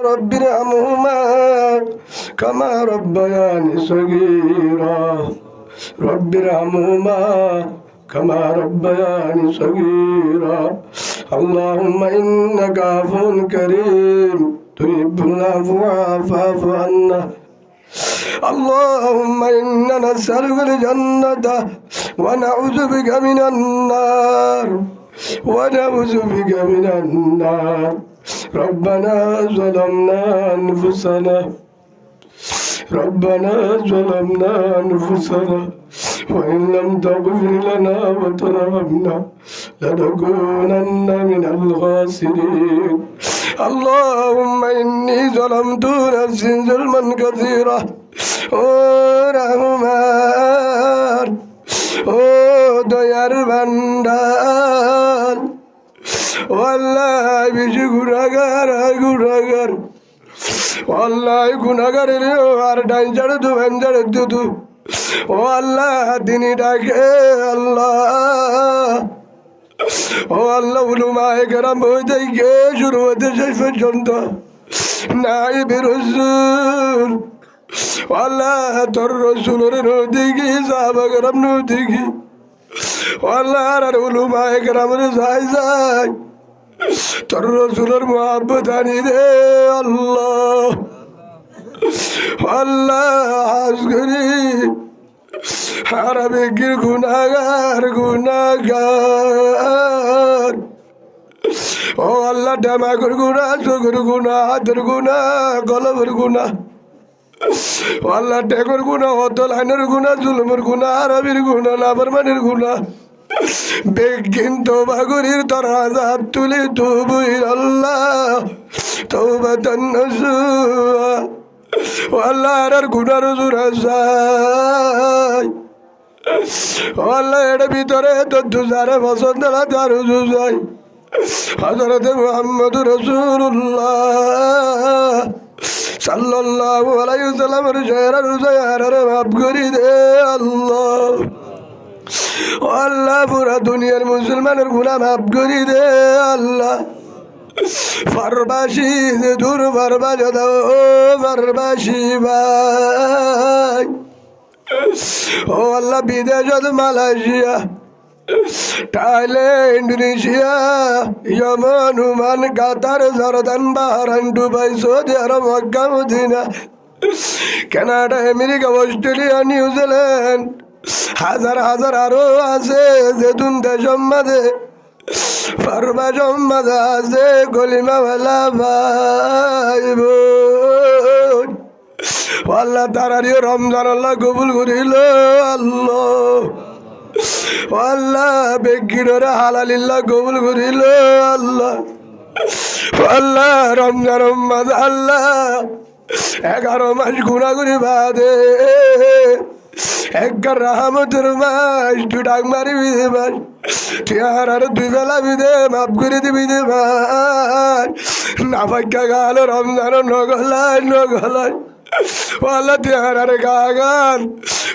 رب ارحمهما كما ربياني صغيرا رب ارحمهما كما ربياني صغيرا اللهم إنك عفو كريم تحب العفو فاعف عنا اللهم إنا نسألك الجنة ونعوذ بك من النار ونعوذ بك من النار ربنا ظلمنا أنفسنا وإن لم تغفر لنا وترحمنا لنكونن من الخاسرين اللهم إني ظلمت نفسي ظلما كثيرا رحمن দয়ার ভান্ডার আল্লাহ বেশি গুনাহগার আল্লাহ গুনাহগারের আর ডাইন ছাড়ে দু ভ্যান ছাড়ে দু ও আল্লাহ দিনই ডাকে আল্লাহ ও আল্লাহ উলুমায়ে কেরাম বই থেকে শুরু হতে শেষ পর্যন্ত নাইবে রাসূল আল্লাহ তোর রাসূলের নদিকে সাহাবা কেরাম নদিকে আল্লাহ আর উলুমায়ে কেরামের যাই তোর রাসূলের মুহাব্বত আনি দে আল্লাহ আল্লাহ আজগরি হারাবে কি গুনাহগার ও আল্লাহ ডামাগুর গুনাহ চোখের গুনাহ হাতের গুনাহ কলমের গুনাহ ও আল্লাহ টেকর গুনাহ অতল আইনের গুনাহ জুলুমের গুনাহ আরবির গুনাহ নাফরমানির গুনাহ বেগিন তওবা করির তোর আযাব তুলে তওবা ইলাল্লাহ তওবাতান নাসুহা ও আল্লাহ আর গুনার জোরে যায় ও আল্লাহ এর ভিতরে তো দুজারে পছন্দ না তার যায় হযরত মুহাম্মদুর রাসূলুল্লাহ সাল্লাল্লাহু আলাইহি ওয়াসাল্লামের চেহারার মাফ করে দে আল্লাহ ও আল্লাহ পুরা দুনিয়ার মুসলমানের গুনাহ মাফ করে দে আল্লাহ ফারবাসী দূর ফারবাজ দাও ফারবাসী ভাই ও আল্লাহ বিদেশত Malaysia Thailand Indonesia Yemen Oman Qatar Jordan Bahrain Dubai Saudi Arab Mecca Medina Canada America Australia New Zealand হাজার হাজার আরো আছে যেতুন দেশের মাঝে ফারবাজম মাঝে আছে গলিমাওয়ালা ভাই বোন আল্লাহ তারারিও রমজান আল্লাহ কবুল করিল আল্লাহ আল্লাহ বেগিনরে হালালিল্লাহ কবুল করিল আল্লাহ আল্লাহ রমজান মাঝে আল্লাহ 11 মাস গুনাহ করি বাদে একবার রহমতের মাস তুই ডাক মারি বিদে মাস তুই আর দুই বেলা বিদে মাফ করে দিবি দে ভাই না ভাগ্যা গাল রমজান নগলায় আল্লাহ তুই আর গান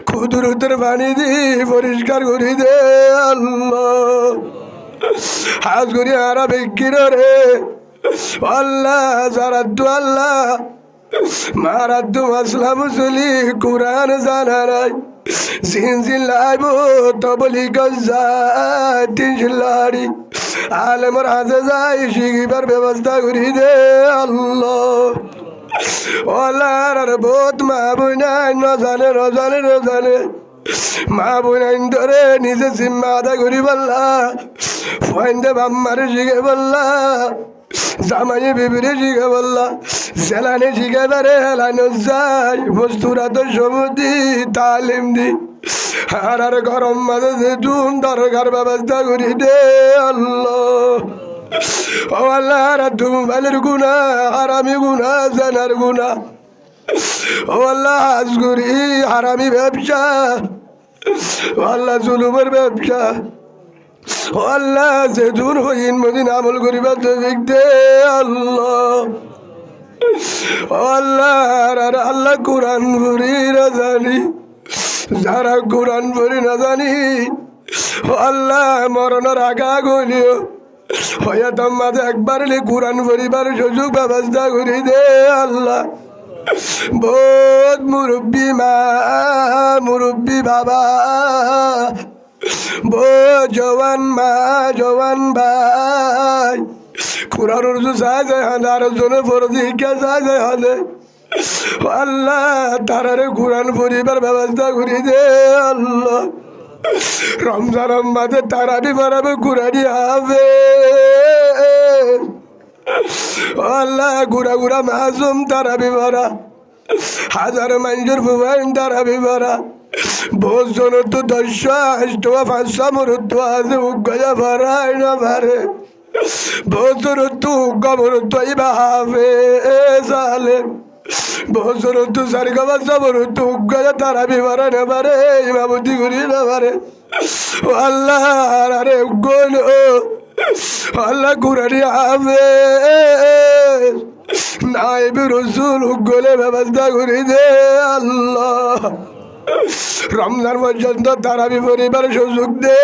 কুদরতের পানি দি পরিষ্কার করি দে আল্লাহ হাজ করি আর বেগির রে আল্লাহ জারাদ্দু আল্লাহ মারাদ্দু মাসলা মুসলি কুরআন জানা নাই জিনজিন লাইব তবলি গজায় তিনশিল্লাড়ি আলেমর হাজে যাই শিখিবার ব্যবস্থা করি দে আল্লাহ আল্লাহ আর বহুত মা বোনাই নজানে মা বোনাইন ধরে নিজে জিম্মা আদা করি বললা ফাইন্দে বাম্মারে শিখে বললা জামাই বিবিরে শিখে বললা জেলানে শিখে বারে হেলানো যাই বস্তুরা তো সমুদি তালিম দি আর গরম মাঝে যেতুন দরকার ব্যবস্থা করি দে আল্লাহ ও আল্লাহ আর ধুমবালের গুনা হারামি গুনা জানার গুনা ও আল্লাহ হাজ করি হারামি ব্যবসা ও আল্লাহ জুলুমের ব্যবসা ও আল্লাহ যে দূর হইন মদিন আমল করিবার তৌফিক দে আল্লাহ ও আল্লাহ আর আল্লাহ কোরআন পড়ি না জানি যারা কোরআন পড়ি না জানি ও আল্লাহ মরণের আগা গলিও হয়তম মাঝে একবার কোরআন পরিবার সুযোগ ব্যবস্থা করে দে আল্লাহ। বহুত মুরব্বী মা মুরব্বী বাবা, জওয়ান মা জওয়ান ভাই, কোরআন উর্দু চাই যায় হাতে, আরো জনে পরিক্ষা চাই যায় হাতে। আল্লাহ তারারে কোরআন পরিবার ব্যবস্থা করে দে আল্লাহ। রমজান মাঝে তারাবি বাড়াবে কোরআনি হবে আল্লাহ। গুড়া গুড়া মাসুম তারাবি বাড়া, হাজার মানুষের ফুবাইন তারাবি বাড়া। বহুত জনের তো 10 500 মুরুদ্ধ আছে, উগ্গয়া ভরাই না পারে। বহুত জনের তো উগ্গা মুরুদ্ধ ইবাহাবে সালে, বহুত জনের তো সারিগা বাচ্চা মুরুদ্ধ উগ্গয়া তারাবি ভরা না পারে, ইমামতি করি না পারে। আল্লাহ আরে উগ্গল আল্লাহ কুরানি হবে নাইবি রসুল উগ্গলে ব্যবস্থা করে দে আল্লাহ। রমজান পর্যন্ত তারাবি পরিবার সুযোগ দে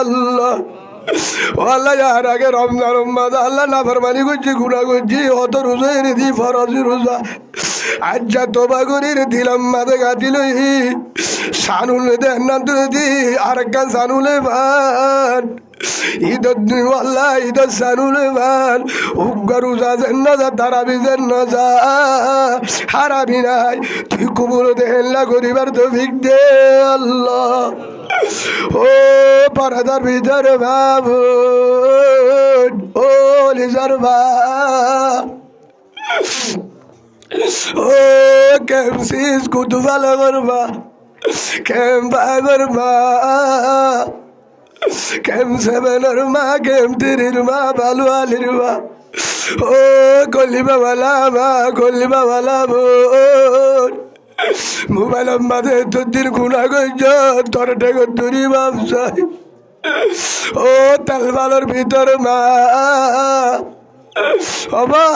আল্লাহ। আল্লাহ যার আগে রমজান মাঝে আল্লাহ নাফরমানি করছি, গুনাহ করছি, অত রোজা এনে দি ফরজি রোজা আজ্জা তোবা করি দিলাম মাঝে গাতিল সানুলে দেন না তুই আর একটা সানুলে ভান ঈদত আল্লাহ ঈদত সানুলে ভান উগ্র রোজা যেন না যা তারাবি যেন না যা হারাবি নাই, তুই কুবুল দেহেল্লা করিবার তো ভিক দে আল্লাহ। ও পরদার ভিতরে বাবু ও লিজার বা ও কেমসিস কুতুবালা করবা কেম ফাইবার মা কেম সেভেনের মা কেম তিরির মা ভালো আলির মা ও কলিবাওয়ালা মা কলিবাওয়ালা বোন মোবাইল মাঝে তোর গুণা গঞ্জ তোর টেক তুরি ব্যবসায় ও তালবালোর ভিতর মা অবা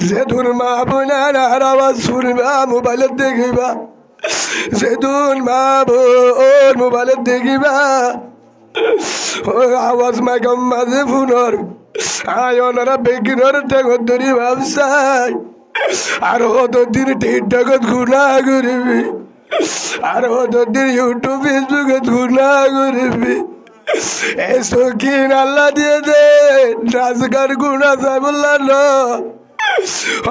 যেদুন মা বোনার আওয়াজ শুনবা মোবাইলের দেখিবা, যেদুন মা বোন মোবাইলের দেখিবা ও আওয়াজ মাইকম মাঝে ফোনর আয়নারা বেগিনর টেক তুরি ব্যবসায় আর অতদিন টিকটকত গুণা করবি, আর অতদিন ইউটিউব ফেসবুকত গুণা করবি। এই সকিন আল্লাহ দিয়ে দে নাচগান গুণা যায় বললা ন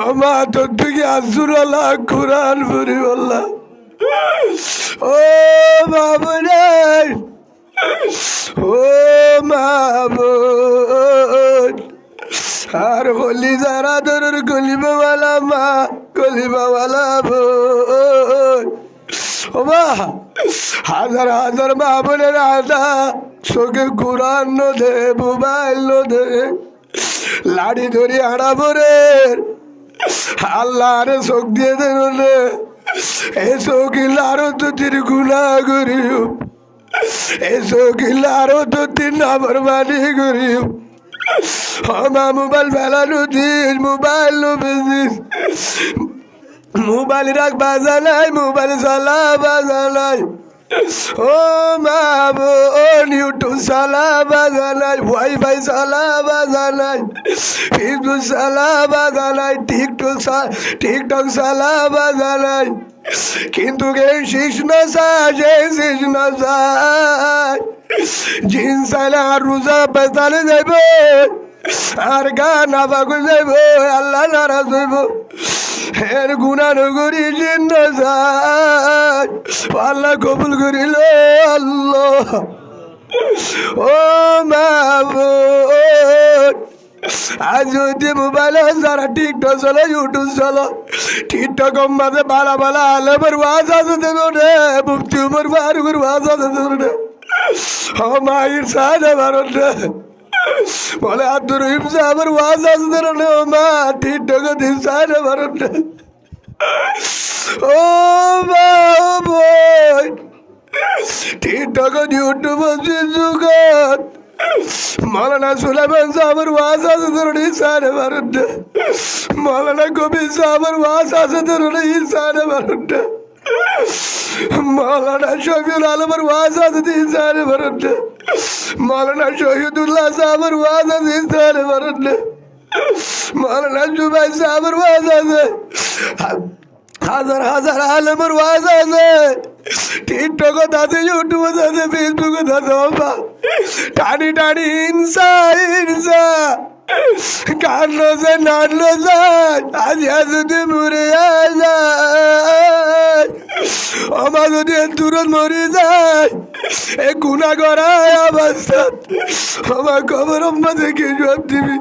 আমা তোর থেকে আসুর আল্লাহ কোরআন পড়ি বললা ও বাবু রে ও মা বোন আর হলি যারা তোর কলিবাওয়ালা মা কলিবাওয়ালা বোন ও মা হাজার হাজার মা বোনের আদা চোখে কোরআন দে মোবাইল দে লাড়ি ধরি আড়া পরে আল্লাহ আরে চোখ দিয়ে দেন এ চোখিল আরো তো তিন গুণা করিও, এ চোখিল আরো তো তিন নাম্বার মানি করিও। মা মোবাইল ফেলানো দিস মোবাইল নো বেশিস মোবাইল রাখ বাজা নাই মোবাইল চালা বাজা নাই ও মা বোন ইউটিউব চালা বাজা নাই ওয়াইফাই চালা বাজা নাই ফেসবুক চালা বাজা নাই টিকটক চালা বাজা নাই, কিন্তু শেষ না চায় শেষ না চায় জিন চাইলে আর রোজা পেতালে যাইব আর গান আবাক যাইব আল্লাহ নারাজ হইব এর গুণা নগরী জিন না যায় আল্লাহ কবুল করিল আল্লাহ। ও মা বোন আজ যদি মোবাইল যারা টিকটক চলে ইউটিউব চলো টিকটক মাঝে বালা বালা আলমের ওয়াজ আছে দেব রে মুক্তি উমর ফারুকের ওয়াজ আছে দেব রে ও মায়ের সাহায্য ভারত রে বলে আব্দুর রহিম সাহেবের ওয়াজ আছে দেব রে ও মা টিকটক দিন সাহায্য ভারত রে ও মা বই টিকটক ইউটিউব যুগত মৌলানা সুলাইমান সাহেবের ওয়াজ আছে ধরুন ইসানে ভারত, মৌলানা কবির সাহেবের ওয়াজ আছে ধরুন ইসানে ভারত, মৌলানা শফিউল আলমের ওয়াজ আছে ইসানে ভারত, মৌলানা শহীদুল্লাহ সাহেবের ওয়াজ আছে ইস্তারে বলেন না, মৌলানা জুবাই সাহেবের ওয়াজ আছে, হাজার হাজার আলেমের ওয়াজ আছে, টিকটকত আছে, ইউটিউবত আছে, ফেসবুকত আছে। বাবা টানি টানি হিংসা হিংসা কান্ড যে নাড়ল যায়, আজ যদি মরে যায়, আমার যদি দূরত মরে যায়, এ গুণা করায় অবস্থা আমার খবর দেখে সব দিবি।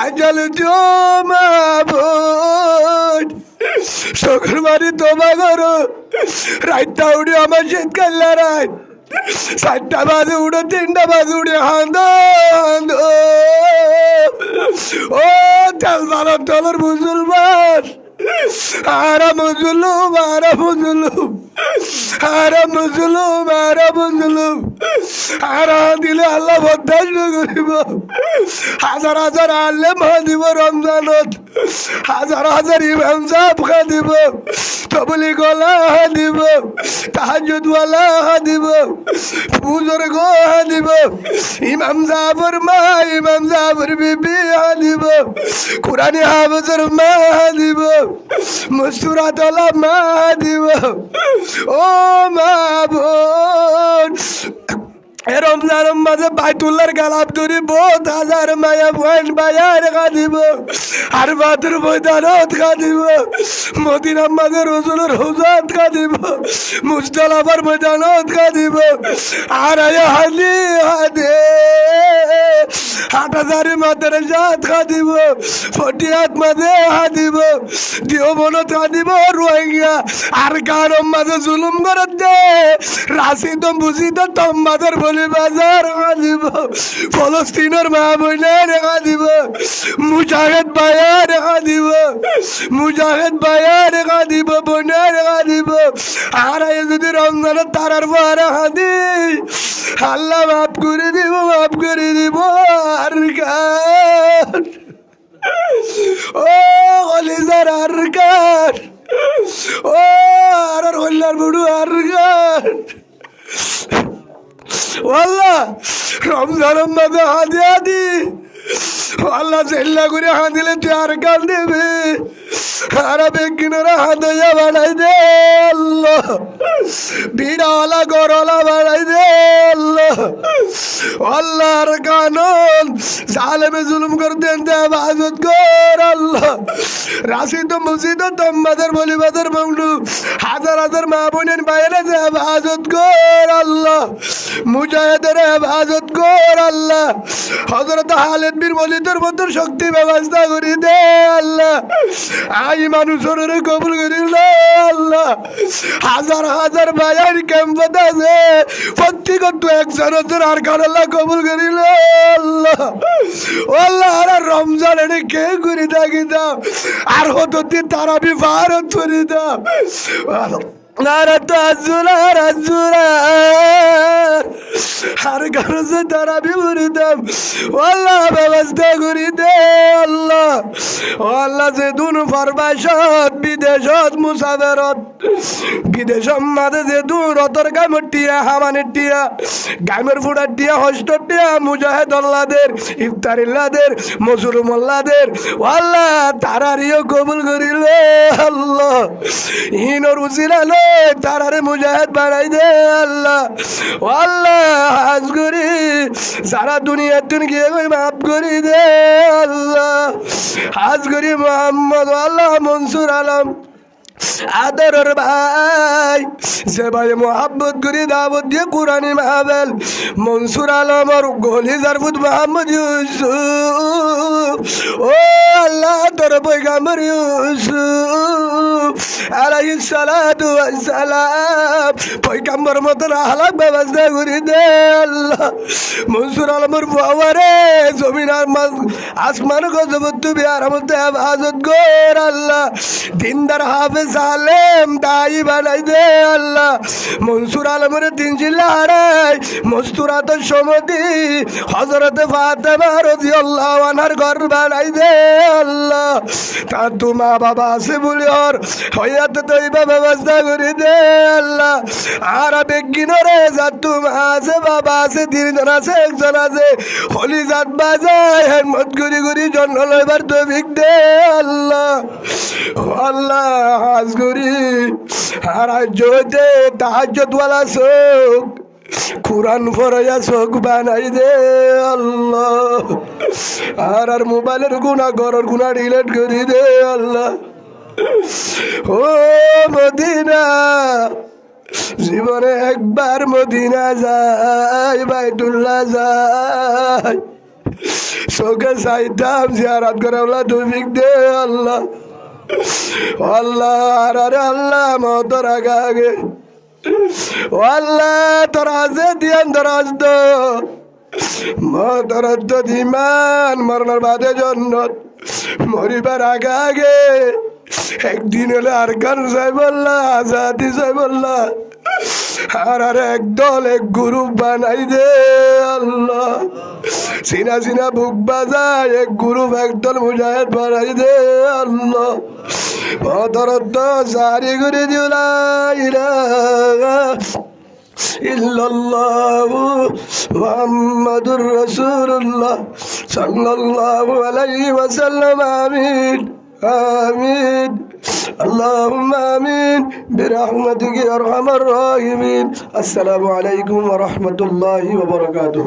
আজকাল জমা শখের বাড়ি তোমা করো, রাতটা উঠে আমার শীতকাল লড়াই, 4টা বাজে উঠে 3টা বাজে উঠে হাঁদ ও তেল বারো ডলার মুসলমান, আরাম জুলুম আরাম জুলুম আরাম জুলুম আরাম জুলুম। আরা দিলে আল্লাহ বরদাস্ত করিব। হাজার হাজার আলেম দিব রমজানত, হাজার হাজার ইমাম সাহেব দিব, তবলিগওয়ালা দিব, তাহাজ্জুদওয়ালা দিব, বুজুর্গ দিব, ইমাম সাহেবের মা, ইমাম সাহেবের বিবি দিব, কুরআনি হাফেজের মা দিব, মুসুরাতলা মা দিব। ও মা বোন, এ রমজানের মাঝে বাইতুল্লাহর গালাপ ধরি 5000 মায়া পয়েন্ট বাজার দিব, আর বাদুর ময়দানত দিব, মদিনার মাঝে রসুলের হুজাত দিব, মুজদালাফার ময়দানত দিব, আর হাদি হাদে 8000 মাদ্রাসাত দিব, ফটিয়াত মাঝে দিব, দিওবনত দিব, রোহিঙ্গা আর কারম মাঝে জুলুম করে দে, রাশিদম বুঝিত তম্বাদের বাজার দিব, ফলস্তিনের মা বোনা রেখা দিব, মুজাহিদ ভাইয়া রেখা দিব, মুজাহিদ ভাইয়া রেখা দিব, বোনা রেখা দিব। আর যদি রমজানের তারার পর রেখা দি, আল্লাহ মাফ করে দিব, মাফ করে দিব। আর গান ও কলিজার আর গান, ও আর কল্যাণ বুড়ু আর গান। আল্লাহ রমজানের মাঝে হাদি হাদি আল্লাহ চেল্লা করে হাঁদিলে তুই আর গান দেবে, আর বেকিনারা হাঁদাইয়া বাড়াই দে আল্লাহ, বিড়াওয়ালা গরলা বাড়াই দে আল্লাহ। আল্লাহর কানন জালেমে জুলুম করতেন হেফাজত কর আল্লাহ। রাশিদ মুসিদ তোমাদের বলিবাদের মংলু হাজার হাজার মা বোনের বাইরে হেফাজত কর আল্লাহ, মুজাহিদের হেফাজত কর আল্লাহ। হযরত খালিদ বিন ওয়ালিদের মতো শক্তি ব্যবস্থা করে দে আল্লাহ। আই মানুষের কবুল করিল আল্লাহ। হাজার হাজার বাজার ক্যাম্পত আছে, প্রত্যেকত একজনের আর কারল্লাহ কবুল করিল আল্লাহ। আল্লাহ আর রমজান এনে কে করে থাকি দাও, আর হতে তারাবি ভারত করে দাও। নারা তো আজুরার আজুরার আর গরজে তারাবি করে দাম আল্লাহ ব্যবস্থা করে দে আল্লাহ। আল্লাহ যে দুন ফরমাশত বিদেশত মুসাফিরত, বিদেশত মাঝে যে দুন রতর গামের টিয়া, হামানের টিয়া, গামের ফুটার টিয়া, হস্টর টিয়া, মুজাহিদ আল্লাহদের, ইফতারিল্লাদের, মজুর মোল্লাদের আল্লাহ তারারিও কবুল করিল আল্লাহ। হিনর উসিলালো তারারে মুজাহিদ বানাই দে আল্লাহ। আল্লাহ হাজ করি সারা দুনিয়ার তুন গিয়ে মাফ করি দে আল্লাহ। হাজ করি মোহাম্মদ আল্লাহ মনসুর আলম আদরের ভাই, যে ভাই মোহাম্মত করি দাওয়াত দিয়ে কুরআনি মাহফিল, মনসুর আলম আর গলি জারফুত মোহাম্মদ ইউসুফ। ও আল্লাহ তোর পয়গম্বর ইউসুফ আলাইহিস সালাতু ওয়াস সালাম পয়গম্বর মতন আহলাক ব্যবস্থা করে দে আল্লাহ। মনসুর আলমের বাবারে জমিন আর আসমান গজবত তুমি আর মধ্যে হেফাজত কর আল্লাহ। দিনদার হাফেজ সালেম দাই বানাই দে আল্লাহ মনসুর আলমের তিন জিল্লাড়াই মস্তুরাত সমতি হযরত ফাতেমা রাদিয়াল্লাহু আনহার ঘর বানাই দে আল্লাহ তার তো মা বাবা আছে বলে ওর হয়াত তৈবা ব্যবস্থা করে দে আল্লাহ আর বেগিনরে যা তুমি আছে বাবা আছে তিনজন আছে একজন আছে হলি জাত বাজায় হেমত করি করি জন্ম লইবার তৌফিক দে আল্লাহ আল্লাহ হাজ করি আর আজ হইতে তাহাজ্জুদ ওয়ালা চোখ কুরআন পড়াইয়া চোখ বানাই দে আল্লাহ আর মোবাইলের গুনাহ ঘরের গুনাহ ডিলিট করি দে আল্লাহ ও মদিনা জীবনে একবার মদিনা যায় বাইতুল্লাহ যায় চোখে চাইতাম জিয়ারত করে আল্লাহ তৌফিক দে আল্লাহ আল্লাহ আরে আল্লাহ মতর আগে আল্লাহ তোর আছে দিয়ান দরাজ দো মতর ইমান মরণের বাদে জন্নত মরিবার আগে একদিন হলে আর কান চাই বললা আজাদি চাই বললা আর একদল এক গ্রুপ বানাই দে আল্লাহ সিনা সিনা বুক বাজায় এক গ্রুপ একদল মুজাহিদ বানাই দে আল্লাহ মদরদ জারি করে দিও লা ইলাহা ইল্লাল্লাহু মুহাম্মাদুর রাসূলুল্লাহ সাল্লাল্লাহু আলাইহি ওয়াসাল্লাম আমিন آمين اللهم آمين برحمتك يا أرحم الراحمين السلام عليكم ورحمة الله وبركاته